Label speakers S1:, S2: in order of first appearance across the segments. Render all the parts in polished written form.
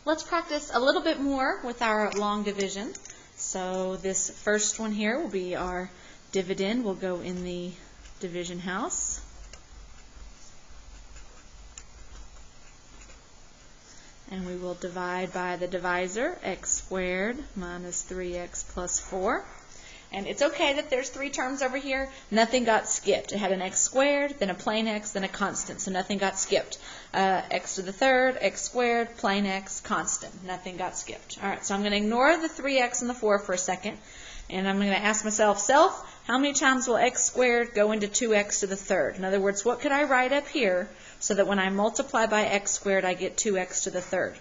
S1: Let's practice a little bit more with our long division. So this first one here will be our dividend. We'll go in the division house. And we will divide by the divisor, x squared minus 3x plus 4. And it's okay that there's 3 terms over here. Nothing got skipped. It had an x squared, then a plain x, then a constant. So nothing got skipped. X to the third, x squared, plain x, constant. Nothing got skipped. All right, so I'm going to ignore the 3x and the 4 for a second. And I'm going to ask myself, how many times will x squared go into 2x to the third? In other words, what could I write up here so that when I multiply by x squared, I get 2x to the third?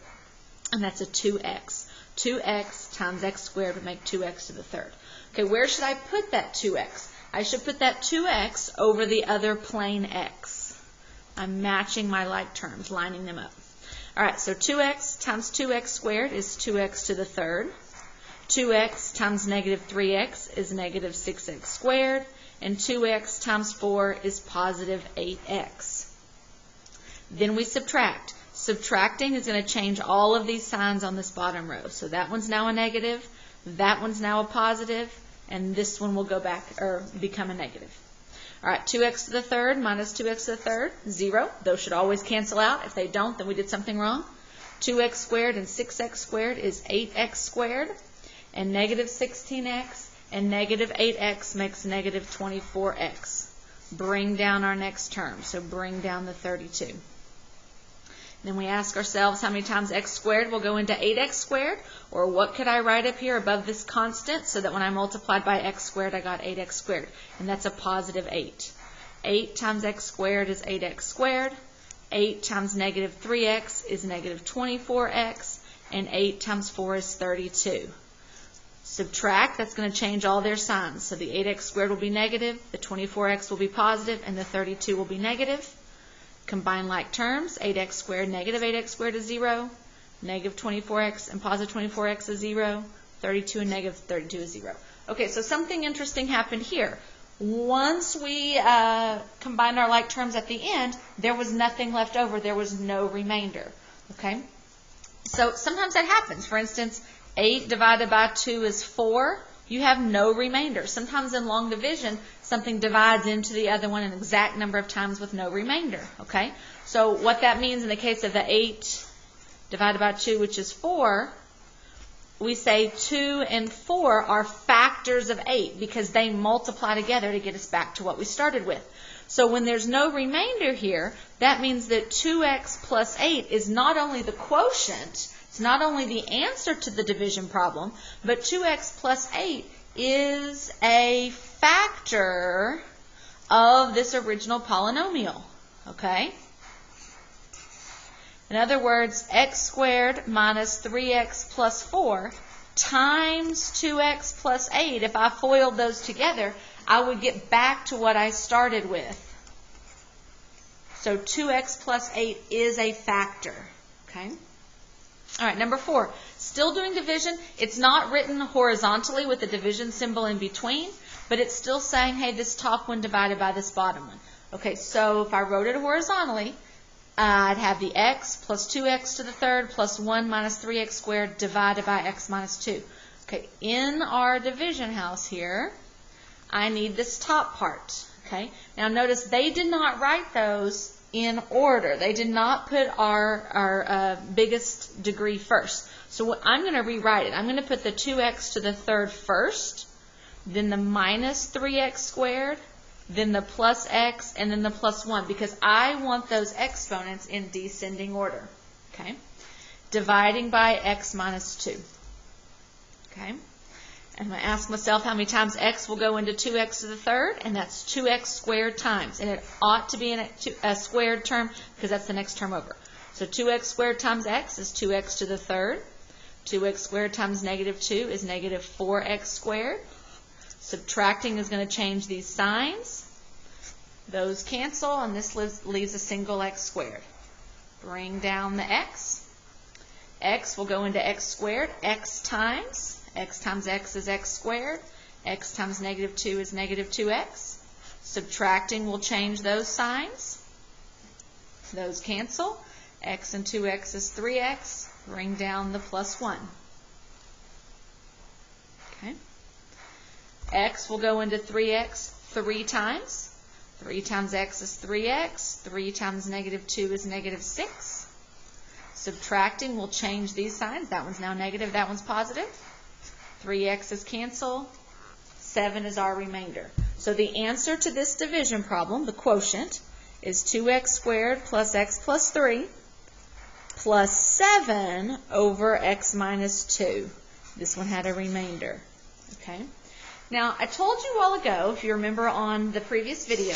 S1: And that's a 2x. 2x times x squared would make 2x to the third. Okay, where should I put that 2x? I should put that 2x over the other plain x. I'm matching my like terms, lining them up. All right, so 2x times 2x squared is 2x to the third. 2x times negative 3x is negative 6x squared. And 2x times 4 is positive 8x. Then we subtract. Subtracting is going to change all of these signs on this bottom row. So that one's now a negative, that one's now a positive, and this one will go back or become a negative. All right, 2x to the third minus 2x to the third, 0. Those should always cancel out. If they don't, then we did something wrong. 2x squared and 6x squared is 8x squared, and negative 16x and negative 8x makes negative 24x. Bring down our next term, so bring down the 32. Then we ask ourselves how many times x squared will go into 8x squared, or what could I write up here above this constant so that when I multiplied by x squared, I got 8x squared, and that's a positive 8. 8 times x squared is 8x squared. 8 times negative 3x is negative 24x, and 8 times 4 is 32. Subtract, that's going to change all their signs. So the 8x squared will be negative, the 24x will be positive, and the 32 will be negative. Combine like terms, 8x squared, negative 8x squared is 0, negative 24x and positive 24x is 0, 32 and negative 32 is 0. Okay, so something interesting happened here. Once we combined our like terms at the end, there was nothing left over. There was no remainder. Okay, so sometimes that happens. For instance, 8 divided by 2 is 4. You have no remainder. Sometimes in long division, something divides into the other one an exact number of times with no remainder. Okay? So what that means in the case of the 8 divided by 2, which is 4, we say 2 and 4 are factors of 8 because they multiply together to get us back to what we started with. So when there's no remainder here, that means that 2x plus 8 is not only the quotient, it's not only the answer to the division problem, but 2x plus 8 is a factor of this original polynomial. Okay? In other words, x squared minus 3x plus 4 times 2x plus 8, if I FOILed those together, I would get back to what I started with. So 2x plus 8 is a factor. Okay? All right, number 4, still doing division. It's not written horizontally with the division symbol in between, but it's still saying, hey, this top one divided by this bottom one. Okay, so if I wrote it horizontally, I'd have the x plus 2x to the third plus 1 minus 3x squared divided by x minus 2. Okay, in our division house here, I need this top part. Okay, now notice they did not write those in order. They did not put our biggest degree first. So I'm going to rewrite it. I'm going to put the 2x to the third first, then the minus 3x squared, then the plus x, and then the plus 1, because I want those exponents in descending order. Okay? Dividing by x minus 2. Okay? And I'm going to ask myself how many times x will go into 2x to the third, and that's 2x squared times. And it ought to be in a squared term because that's the next term over. So 2x squared times x is 2x to the third. 2x squared times negative 2 is negative 4x squared. Subtracting is going to change these signs. Those cancel, and this leaves a single x squared. Bring down the x. X will go into x squared, x times x is x squared. X times negative 2 is negative 2x. Subtracting will change those signs. Those cancel. X and 2x is 3x. Bring down the plus 1. Okay. X will go into 3x 3 times. 3 times x is 3x. 3 times negative 2 is negative 6. Subtracting will change these signs. That one's now negative, that one's positive. 3x's cancel. 7 is our remainder. So the answer to this division problem, the quotient, is 2x squared plus x plus 3 plus 7 over x minus 2. This one had a remainder. Okay. Now, I told you a while ago, if you remember on the previous video,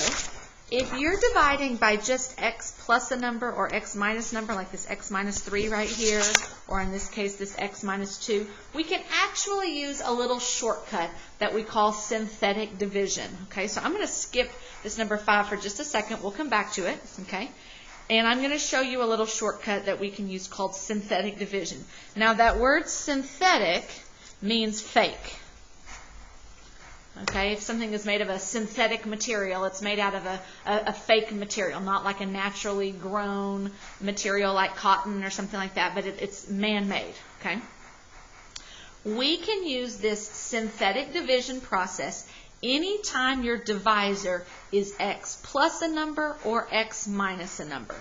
S1: if you're dividing by just x plus a number or x minus number, like this x minus 3 right here, or in this case, this x minus 2, we can actually use a little shortcut that we call synthetic division. Okay, so I'm going to skip this number 5 for just a second. We'll come back to it. Okay, and I'm going to show you a little shortcut that we can use called synthetic division. Now, that word synthetic means fake. Okay, if something is made of a synthetic material, it's made out of a fake material, not like a naturally grown material like cotton or something like that, but it's man-made. Okay, we can use this synthetic division process anytime your divisor is x plus a number or x minus a number.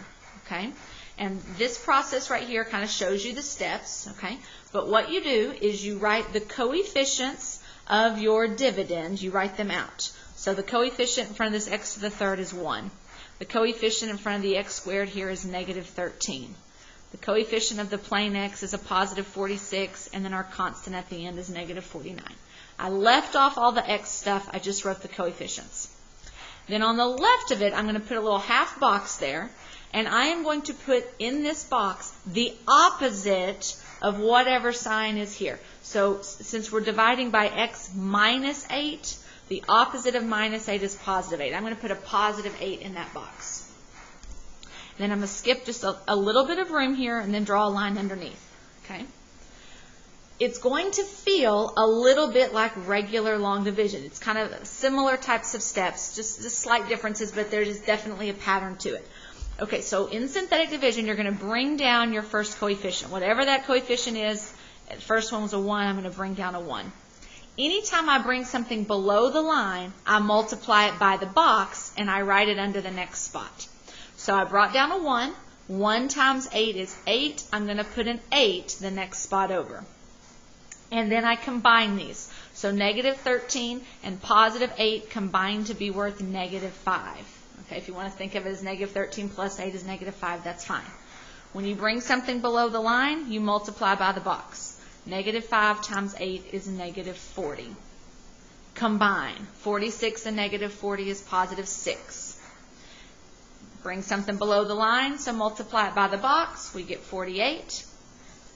S1: Okay, and this process right here kind of shows you the steps. Okay, but what you do is you write the coefficients of your dividend, you write them out. So the coefficient in front of this x to the third is 1. The coefficient in front of the x squared here is negative 13. The coefficient of the plain x is a positive 46, and then our constant at the end is negative 49. I left off all the x stuff, I just wrote the coefficients. Then on the left of it, I'm going to put a little half box there, and I am going to put in this box the opposite of whatever sign is here. So since we're dividing by x minus 8, the opposite of minus 8 is positive 8. I'm going to put a positive 8 in that box. Then I'm going to skip just a little bit of room here and then draw a line underneath. Okay? It's going to feel a little bit like regular long division. It's kind of similar types of steps, just slight differences, but there's definitely a pattern to it. Okay, so in synthetic division, you're going to bring down your first coefficient. Whatever that coefficient is, the first one was a 1, I'm going to bring down a 1. Anytime I bring something below the line, I multiply it by the box, and I write it under the next spot. So I brought down a 1. 1 times 8 is 8. I'm going to put an 8 the next spot over. And then I combine these. So negative 13 and positive 8 combine to be worth negative 5. Okay, if you want to think of it as negative 13 plus 8 is negative 5, that's fine. When you bring something below the line, you multiply by the box. Negative 5 times 8 is negative 40. Combine. 46 and negative 40 is positive 6. Bring something below the line, so multiply it by the box. We get 48.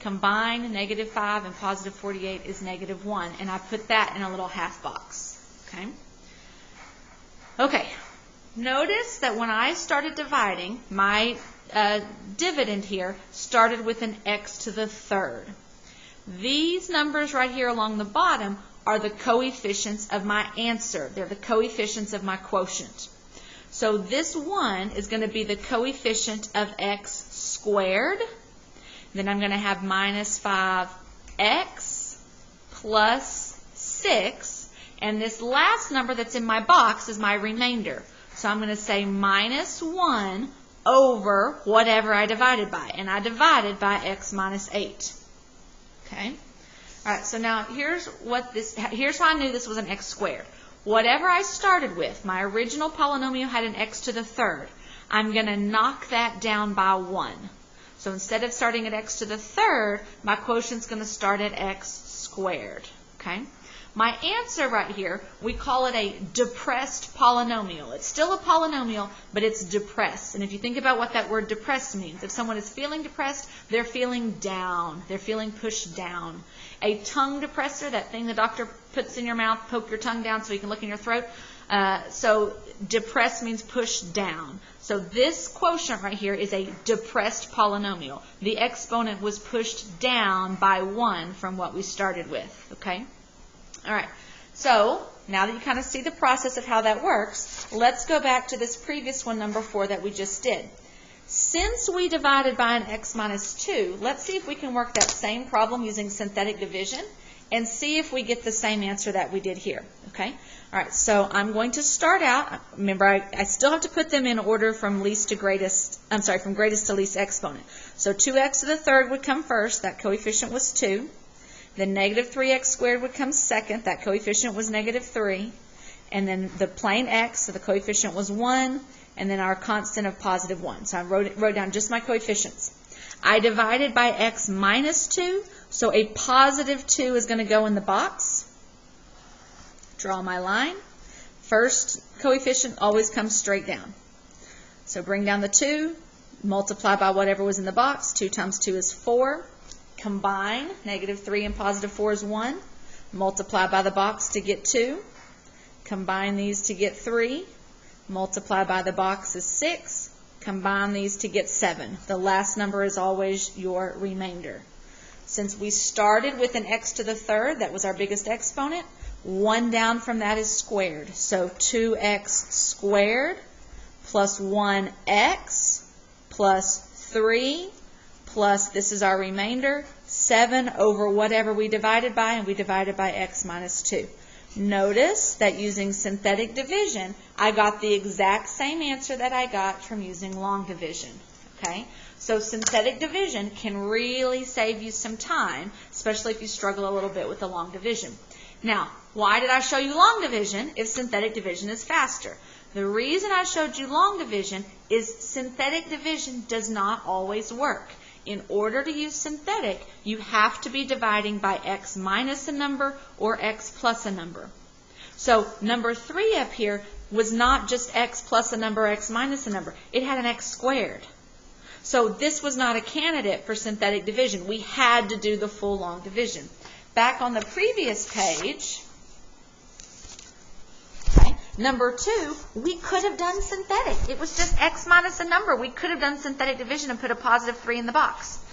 S1: Combine negative 5 and positive 48 is negative 1. And I put that in a little half box. Okay? Okay. Notice that when I started dividing, my dividend here started with an x to the third. These numbers right here along the bottom are the coefficients of my answer. They're the coefficients of my quotient. So this 1 is going to be the coefficient of x squared. Then I'm going to have minus 5x plus 6. And this last number that's in my box is my remainder. So I'm going to say minus 1 over whatever I divided by. And I divided by x minus 8. Okay? All right, so now here's how I knew this was an x squared. Whatever I started with, my original polynomial had an x to the third. I'm going to knock that down by 1. So instead of starting at x to the third, my quotient's going to start at x squared. Okay? My answer right here, we call it a depressed polynomial. It's still a polynomial, but it's depressed. And if you think about what that word depressed means, if someone is feeling depressed, they're feeling down. They're feeling pushed down. A tongue depressor, that thing the doctor puts in your mouth, poke your tongue down so you can look in your throat. So depressed means pushed down. So this quotient right here is a depressed polynomial. The exponent was pushed down by 1 from what we started with. Okay? All right, so now that you kind of see the process of how that works, let's go back to this previous one, number 4, that we just did. Since we divided by an x minus 2, let's see if we can work that same problem using synthetic division and see if we get the same answer that we did here. Okay? All right, so I'm going to start out. Remember, I still have to put them in order from least to greatest, from greatest to least exponent. So 2x to the third would come first. That coefficient was 2. Then negative 3x squared would come second. That coefficient was negative 3. And then the plain x, so the coefficient was 1. And then our constant of positive 1. So I wrote down just my coefficients. I divided by x minus 2, so a positive 2 is going to go in the box. Draw my line. First coefficient always comes straight down. So bring down the 2, multiply by whatever was in the box. 2 times 2 is 4. Combine, negative 3 and positive 4 is 1. Multiply by the box to get 2. Combine these to get 3. Multiply by the box is 6. Combine these to get 7. The last number is always your remainder. Since we started with an x to the third, that was our biggest exponent, 1 down from that is squared. So 2x squared plus 1x plus 3 plus, this is our remainder, 7 over whatever we divided by, and we divided by x minus 2. Notice that using synthetic division, I got the exact same answer that I got from using long division. Okay? So synthetic division can really save you some time, especially if you struggle a little bit with the long division. Now, why did I show you long division if synthetic division is faster? The reason I showed you long division is synthetic division does not always work. In order to use synthetic, you have to be dividing by x minus a number or x plus a number. So number 3 up here was not just x plus a number, x minus a number. It had an x squared. So this was not a candidate for synthetic division. We had to do the full long division. Back on the previous page, okay, number 2, we could have done synthetic. It was just x minus a number. We could have done synthetic division and put a positive 3 in the box.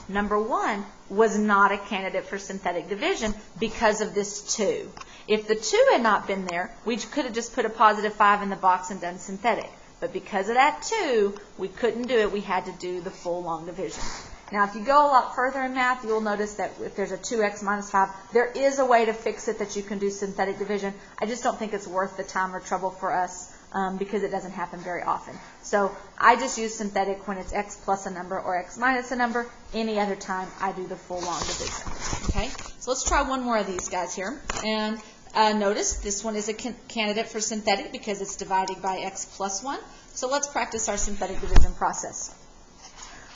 S1: Number 1 was not a candidate for synthetic division because of this 2. If the 2 had not been there, we could have just put a positive 5 in the box and done synthetic. But because of that 2, we couldn't do it. We had to do the full long division. Now, if you go a lot further in math, you'll notice that if there's a 2x minus 5, there is a way to fix it that you can do synthetic division. I just don't think it's worth the time or trouble for us because it doesn't happen very often. So I just use synthetic when it's x plus a number or x minus a number. Any other time, I do the full long division. Okay? So let's try one more of these guys here. And notice this one is a candidate for synthetic because it's dividing by x plus 1. So let's practice our synthetic division process.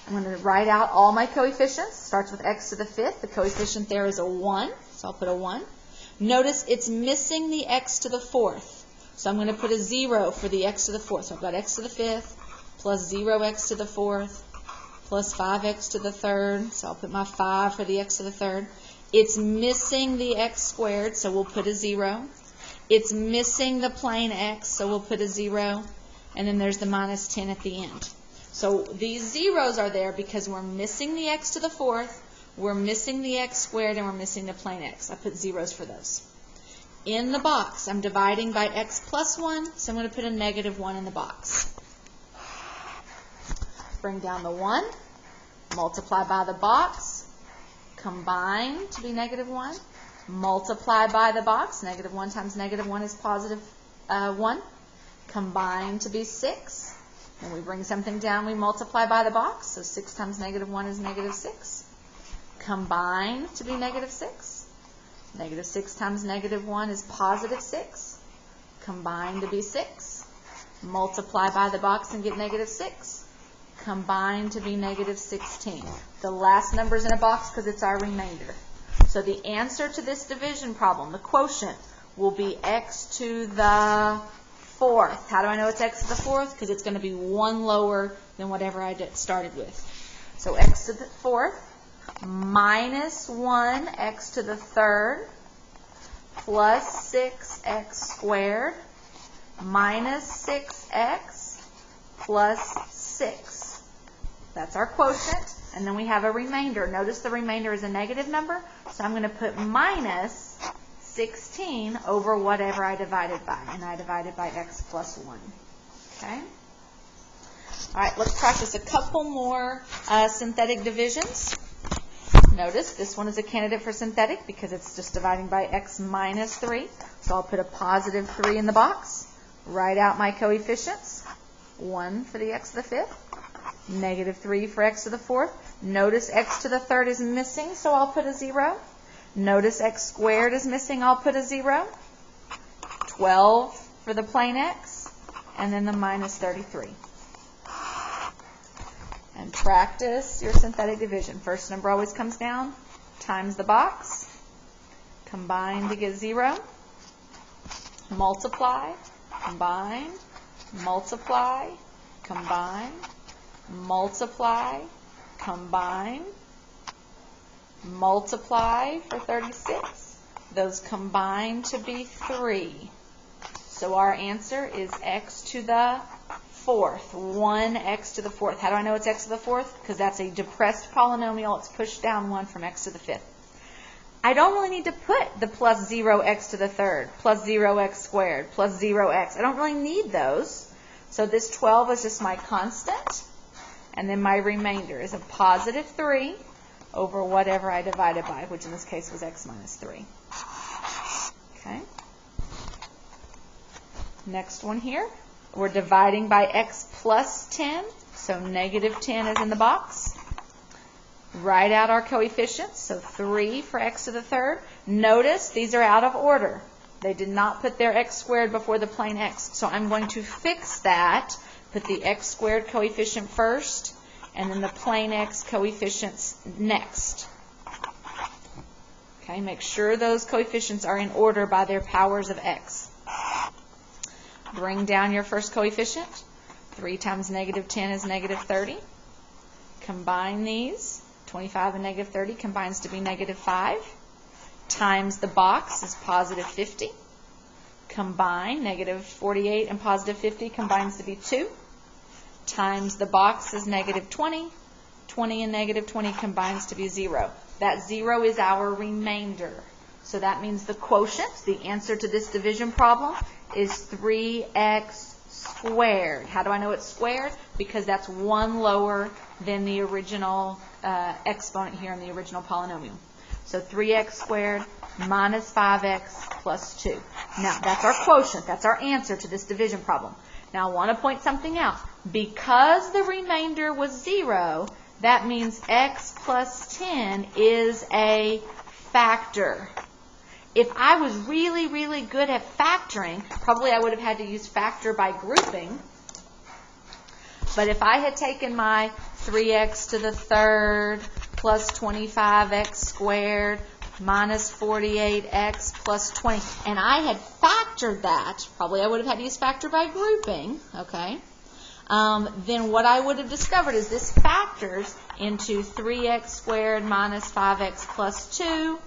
S1: I'm going to write out all my coefficients. Starts with x to the 5th. The coefficient there is a 1, so I'll put a 1. Notice it's missing the x to the 4th. So I'm going to put a 0 for the x to the 4th. So I've got x to the 5th plus 0x to the 4th plus 5x to the 3rd. So I'll put my 5 for the x to the 3rd. It's missing the x squared, so we'll put a 0. It's missing the plain x, so we'll put a 0. And then there's the minus 10 at the end. So these zeros are there because we're missing the x to the 4th, we're missing the x squared, and we're missing the plain x. I put zeros for those. In the box, I'm dividing by x plus 1, so I'm going to put a negative 1 in the box. Bring down the 1, multiply by the box, combine to be negative 1, multiply by the box. Negative 1 times negative 1 is positive 1. Combine to be 6. When we bring something down, we multiply by the box. So 6 times negative 1 is negative 6. Combine to be negative 6. Negative 6 times negative 1 is positive 6. Combine to be 6. Multiply by the box and get negative 6. Combine to be negative 16. The last number is in a box because it's our remainder. So the answer to this division problem, the quotient, will be x to the 4th. How do I know it's x to the 4th? Because it's going to be 1 lower than whatever I started with. So x to the 4th minus 1 x to the 3rd plus 6x squared minus 6x plus 6. That's our quotient. And then we have a remainder. Notice the remainder is a negative number. So I'm going to put minus 16 over whatever I divided by. And I divided by x plus 1. Okay? All right, let's practice a couple more synthetic divisions. Notice this one is a candidate for synthetic because it's just dividing by x minus 3. So I'll put a positive 3 in the box. Write out my coefficients. 1 for the x to the fifth. Negative 3 for x to the fourth. Notice x to the third is missing, so I'll put a 0. Notice x squared is missing, I'll put a 0. 12 for the plain x, and then the minus 33. And practice your synthetic division. First number always comes down, times the box, combine to get 0, multiply, combine, multiply, combine, multiply, combine, multiply for 36. Those combine to be 3. So our answer is x to the fourth. 1x to the fourth. How do I know it's x to the fourth? Because that's a depressed polynomial. It's pushed down 1 from x to the fifth. I don't really need to put the plus 0x to the third, plus 0x squared, plus 0x. I don't really need those. So this 12 is just my constant. And then my remainder is a positive 3 over whatever I divided by, which in this case was x minus 3. Okay. Next one here. We're dividing by x plus 10. So negative 10 is in the box. Write out our coefficients. So 3 for x to the third. Notice these are out of order. They did not put their x squared before the plain x. So I'm going to fix that. Put the x squared coefficient first, and then the plain x coefficients next. Okay, make sure those coefficients are in order by their powers of x. Bring down your first coefficient. 3 times negative 10 is negative 30. Combine these. 25 and negative 30 combines to be negative 5. Times the box is positive 50. Combine, negative 48 and positive 50 combines to be 2. Times the box is negative 20. 20 and negative 20 combines to be 0. That 0 is our remainder. So that means the quotient, the answer to this division problem, is 3x squared. How do I know it's squared? Because that's 1 lower than the original exponent here in the original polynomial. So 3x squared minus 5x plus 2. Now, that's our quotient. That's our answer to this division problem. Now, I want to point something out. Because the remainder was 0, that means x plus 10 is a factor. If I was really, really good at factoring, probably I would have had to use factor by grouping. But if I had taken my 3x to the third plus 25x squared minus 48x plus 20, and I had factored that, probably I would have had to use factor by grouping, okay? Then what I would have discovered is this factors into 3x squared minus 5x plus 2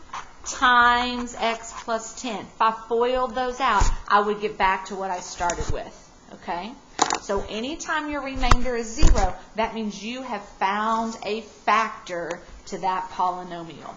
S1: times x plus 10. If I FOILed those out, I would get back to what I started with, okay? So anytime your remainder is 0, that means you have found a factor to that polynomial.